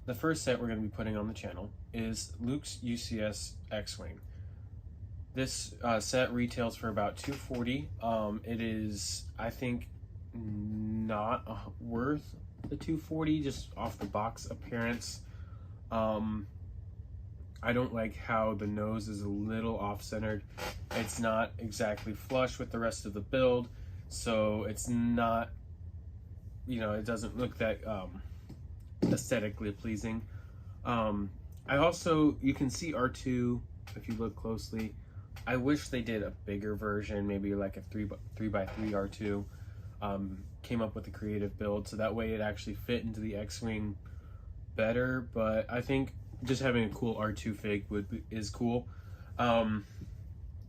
the first set we're going to be putting on the channel is Luke's UCS X-Wing. This set retails for about $240. It is, I think, not worth the $240 just off the box appearance. I don't like how the nose is a little off-centered. It's not exactly flush with the rest of the build, so it's not, it doesn't look that aesthetically pleasing. You can see R2 if you look closely. I wish they did a bigger version, maybe like a 3x3 R2. Came up with a creative build so that way it actually fit into the X-Wing better, but I think just having a cool R2 fig is cool.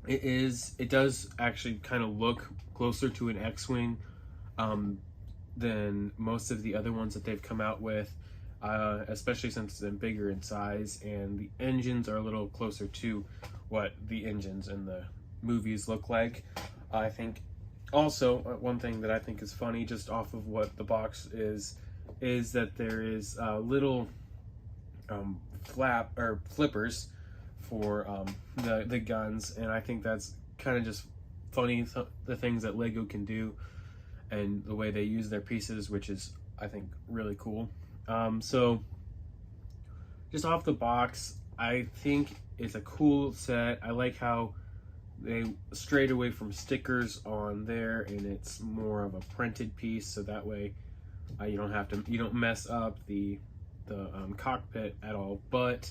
It does actually kind of look closer to an X-Wing than most of the other ones that they've come out with, especially since it's bigger in size, and the engines are a little closer to what the engines in the movies look like. I think also one thing that I think is funny just off of what the box is that there is little flippers for the guns, and I think that's kind of just funny, the things that Lego can do and the way they use their pieces, which is, I think, really cool. So just off the box, I think it's a cool set. I like how they strayed away from stickers on there, and it's more of a printed piece, so that way you don't mess up the cockpit at all. But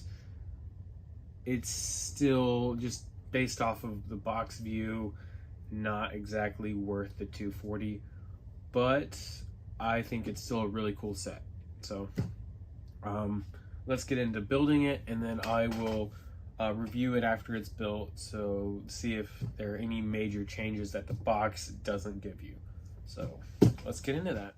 it's still, just based off of the box view, not exactly worth the $240, but I think it's still a really cool set. So let's get into building it, and then I will review it after it's built, so see if there are any major changes that the box doesn't give you. So let's get into that.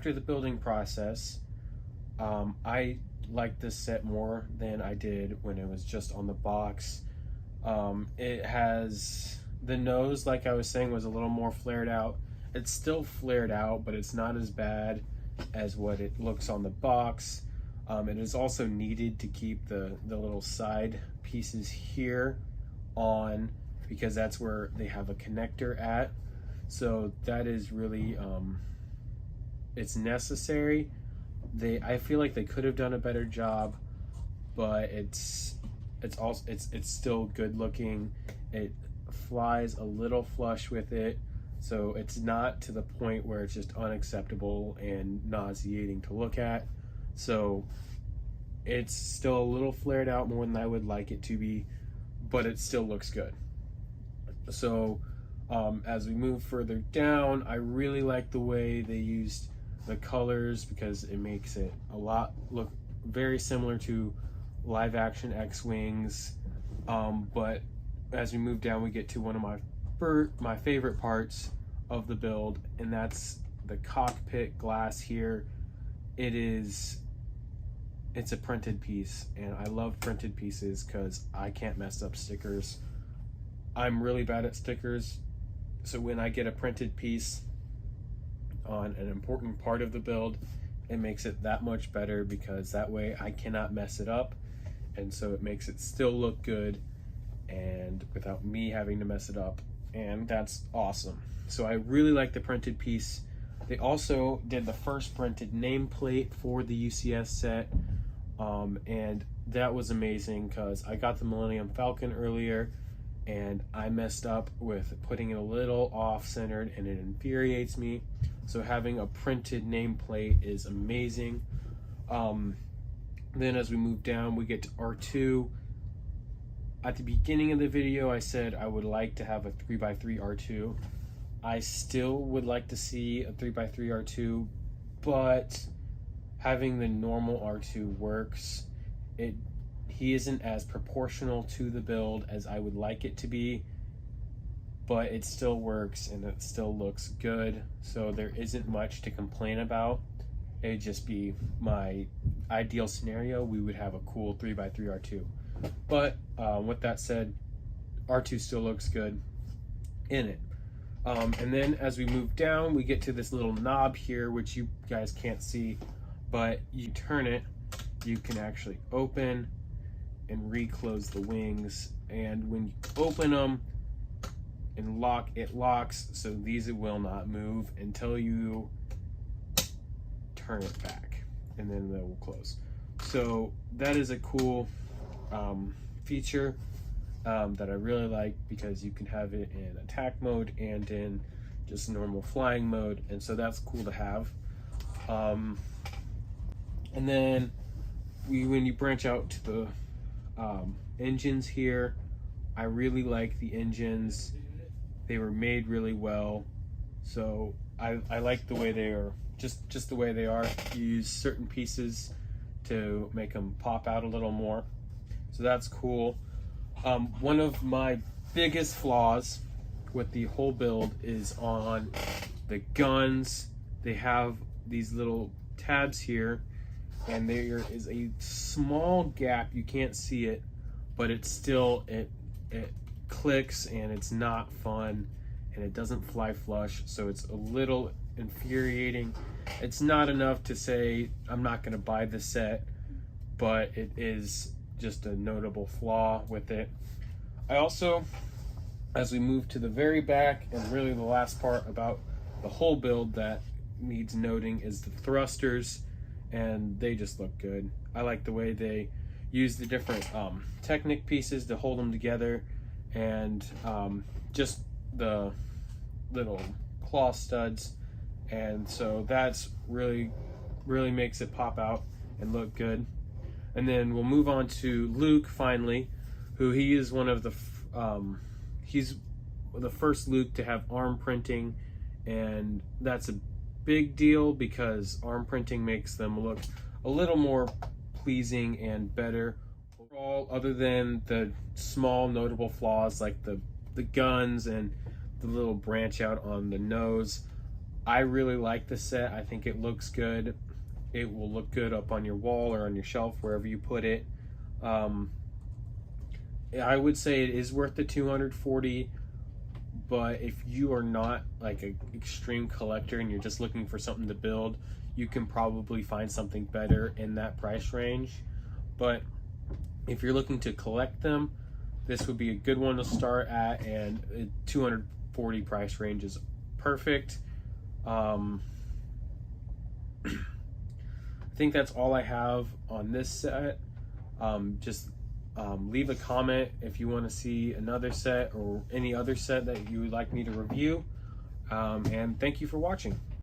after the building process, I like this set more than I did when it was just on the box. It has the nose, like I was saying, was a little more flared out. It's still flared out, but it's not as bad as what it looks on the box. It is also needed to keep the little side pieces here on, because that's where they have a connector at. So that is really, it's necessary. I feel like they could have done a better job, but it's still good looking. It flies a little flush with it, so it's not to the point where it's just unacceptable and nauseating to look at. So it's still a little flared out more than I would like it to be, but it still looks good. So as we move further down, I really like the way they used the colors, because it makes it look very similar to live action X-Wings. But as we move down, we get to one of my favorite parts of the build, and that's the cockpit glass here. It's a printed piece, and I love printed pieces because I can't mess up stickers. I'm really bad at stickers, so when I get a printed piece on an important part of the build, it makes it that much better, because that way I cannot mess it up, and so it makes it still look good and without me having to mess it up, and that's awesome. So I really like the printed piece. They also did the first printed nameplate for the UCS set, and that was amazing, because I got the Millennium Falcon earlier and I messed up with putting it a little off-centered, and it infuriates me. So having a printed nameplate is amazing. Then as we move down, we get to R2. At the beginning of the video, I said I would like to have a 3x3 R2. I still would like to see a 3x3 R2, but having the normal R2 works. He isn't as proportional to the build as I would like it to be, but it still works and it still looks good. So there isn't much to complain about. It'd just be my ideal scenario. We would have a cool 3x3 R2. But with that said, R2 still looks good in it. And then as we move down, we get to this little knob here, which you guys can't see, but you turn it, you can actually open and reclose the wings. And when you open them and lock, it locks, so these will not move until you turn it back, and then they will close. So that is a cool feature that I really like, because you can have it in attack mode and in just normal flying mode, and so that's cool to have. And then when you branch out to the engines here, I really like the engines. They were made really well, so I like the way they are, just the way they are. You use certain pieces to make them pop out a little more, so that's cool. One of my biggest flaws with the whole build is on the guns. They have these little tabs here, and there is a small gap. You can't see it, but it's still, it clicks, and it's not fun, and it doesn't fly flush, so it's a little infuriating. It's not enough to say I'm not going to buy the set, but it is just a notable flaw with it. I also, as we move to the very back, and really the last part about the whole build that needs noting, is the thrusters, and they just look good. I like the way they use the different Technic pieces to hold them together, and just the little claw studs, and so that's really makes it pop out and look good. And then we'll move on to Luke finally, who he is one of the he's the first Luke to have arm printing, and that's a big deal because arm printing makes them look a little more pleasing and better overall, other than the small notable flaws like the guns and the little branch out on the nose. I really like the set. I think it looks good. It will look good up on your wall or on your shelf, wherever you put it. I would say it is worth the $240, but if you are not like an extreme collector and you're just looking for something to build, you can probably find something better in that price range. But if you're looking to collect them, this would be a good one to start at, and a $240 price range is perfect. I think that's all I have on this set. Just leave a comment if you want to see another set or any other set that you would like me to review. And thank you for watching.